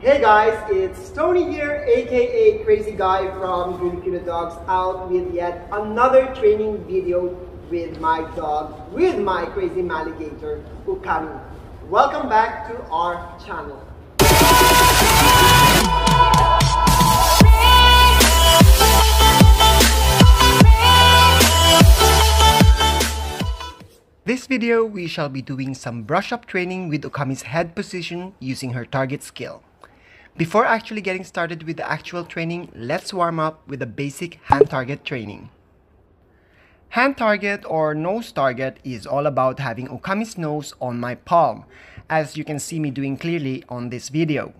Hey guys, it's Tony here, aka Crazy Guy from GuleKule Dogs, out with yet another training video with my dog, with my crazy alligator, Ukami. Welcome back to our channel. This video, we shall be doing some brush-up training with Ukami's head position using her target skill. Before actually getting started with the actual training, let's warm up with the basic hand target training. Hand target or nose target is all about having Ukami's nose on my palm, as you can see me doing clearly on this video.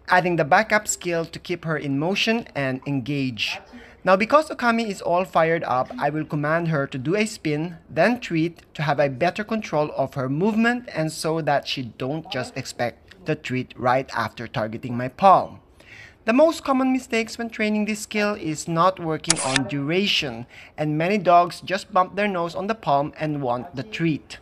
Adding the backup skill to keep her in motion and engage. Now because Ukami is all fired up, I will command her to do a spin, then treat to have a better control of her movement and so that she don't just expect the treat right after targeting my palm. The most common mistakes when training this skill is not working on duration, and many dogs just bump their nose on the palm and want the treat.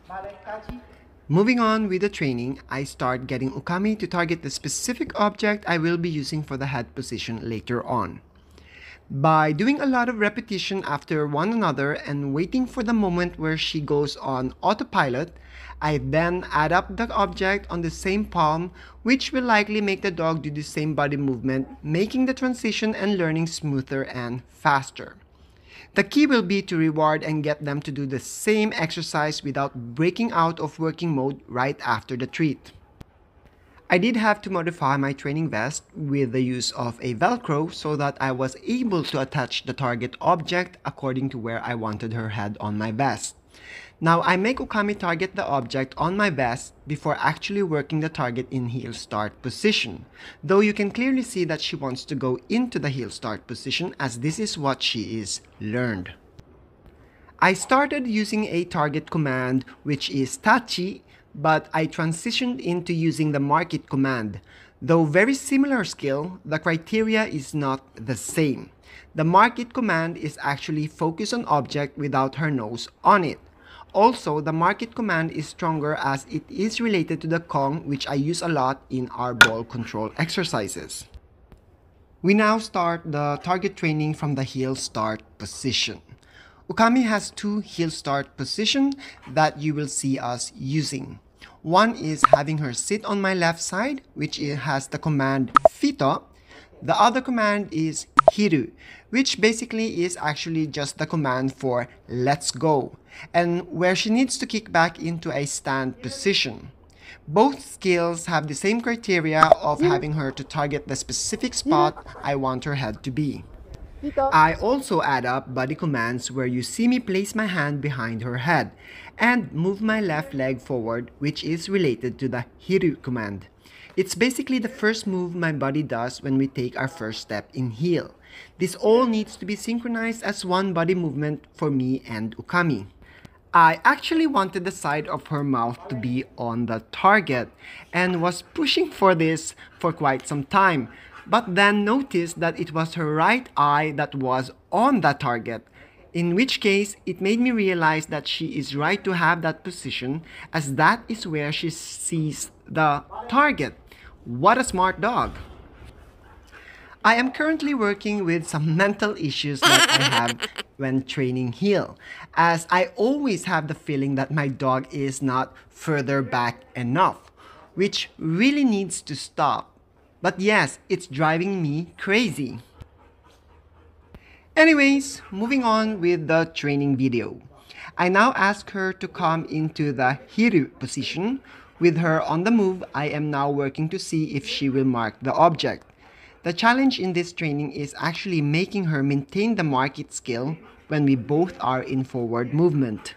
Moving on with the training, I start getting Ukami to target the specific object I will be using for the head position later on. By doing a lot of repetition after one another and waiting for the moment where she goes on autopilot, I then add up the object on the same palm, which will likely make the dog do the same body movement, making the transition and learning smoother and faster. The key will be to reward and get them to do the same exercise without breaking out of working mode right after the treat. I did have to modify my training vest with the use of a Velcro so that I was able to attach the target object according to where I wanted her head on my vest. Now I make Ukami target the object on my vest before actually working the target in heel start position, though you can clearly see that she wants to go into the heel start position as this is what she is learned. I started using a target command which is Tachi, but I transitioned into using the mark it command. Though very similar skill, the criteria is not the same. The mark it command is actually focus on object without her nose on it. Also, the mark it command is stronger as it is related to the Kong, which I use a lot in our ball control exercises. We now start the target training from the heel start position. Ukami has two heel start positions that you will see us using. One is having her sit on my left side, which has the command Fito. The other command is Hiru, which basically is actually just the command for let's go, and where she needs to kick back into a stand position. Both skills have the same criteria of having her to target the specific spot I want her head to be. I also add up body commands where you see me place my hand behind her head and move my left leg forward, which is related to the Hiru command. It's basically the first move my body does when we take our first step in heel. This all needs to be synchronized as one body movement for me and Ukami. I actually wanted the side of her mouth to be on the target and was pushing for this for quite some time, but then noticed that it was her right eye that was on the target, in which case it made me realize that she is right to have that position as that is where she sees the target. What a smart dog! I am currently working with some mental issues that I have when training heel, as I always have the feeling that my dog is not further back enough, which really needs to stop. But yes, it's driving me crazy. Anyways, moving on with the training video. I now ask her to come into the Hiru position. With her on the move, I am now working to see if she will mark the object. The challenge in this training is actually making her maintain the mark it skill when we both are in forward movement.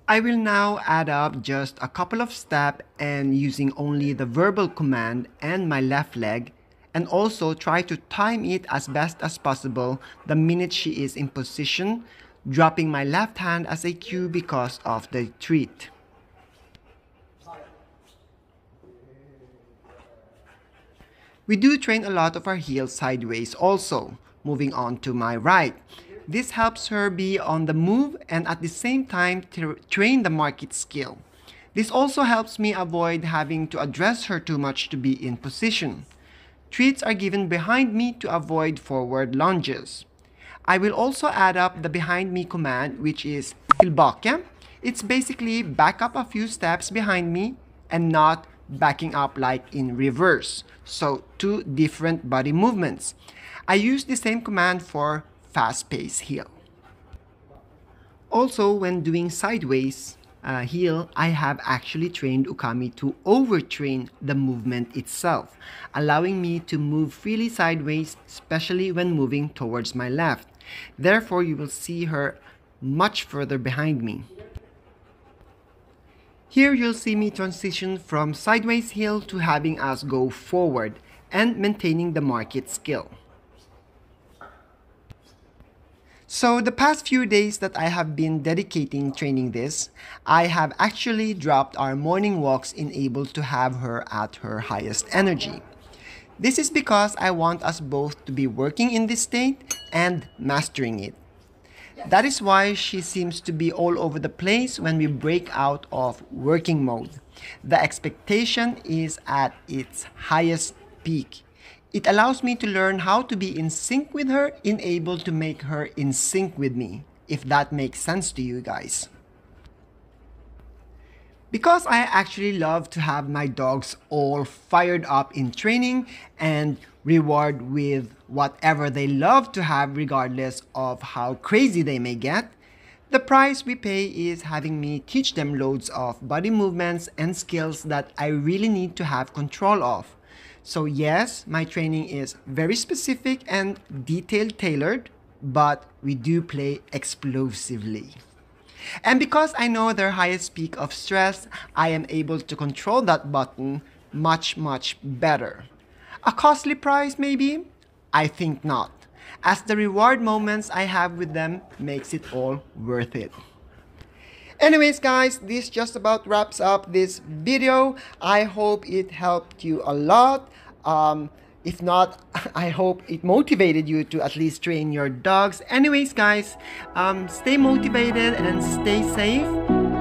I will now add up just a couple of steps and using only the verbal command and my left leg, and also try to time it as best as possible the minute she is in position, dropping my left hand as a cue because of the treat. We do train a lot of our heels sideways also. Moving on to my right. This helps her be on the move and at the same time train the mark it skill. This also helps me avoid having to address her too much to be in position. Treats are given behind me to avoid forward lunges. I will also add up the behind me command, which is tillbaka. It's basically back up a few steps behind me and not backing up like in reverse. So two different body movements. I use the same command for fast-paced heel. Also, when doing sideways heel, I have actually trained Ukami to overtrain the movement itself, allowing me to move freely sideways, especially when moving towards my left. Therefore, you will see her much further behind me. Here you'll see me transition from sideways heel to having us go forward and maintaining the market skill. So the past few days that I have been dedicating training this, I have actually dropped our morning walks in able to have her at her highest energy. This is because I want us both to be working in this state and mastering it. That is why she seems to be all over the place when we break out of working mode. The expectation is at its highest peak. It allows me to learn how to be in sync with her, able to make her in sync with me, if that makes sense to you guys. Because I actually love to have my dogs all fired up in training and reward with whatever they love to have regardless of how crazy they may get, the price we pay is having me teach them loads of body movements and skills that I really need to have control of. So yes, my training is very specific and detail-tailored, but we do play explosively. And because I know their highest peak of stress, I am able to control that button much better. A costly price maybe? I think not, as the reward moments I have with them makes it all worth it. Anyways guys, this just about wraps up this video. I hope it helped you a lot. If not, I hope it motivated you to at least train your dogs. Anyways guys, stay motivated and stay safe,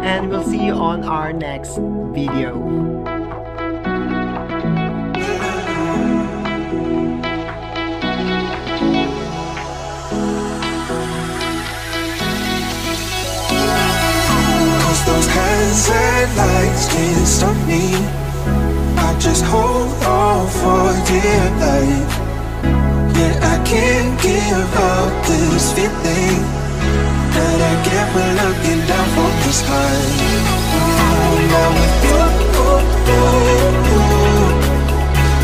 and we'll see you on our next video. Those hands and lights can't stop me. I just hold on for dear life. Yeah, I can't give up this feeling that I get when looking down from this high. When I'm with you,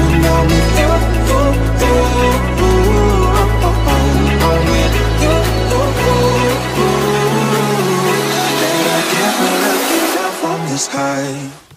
when I'm with you, I'm with you. That I get when looking down from this high.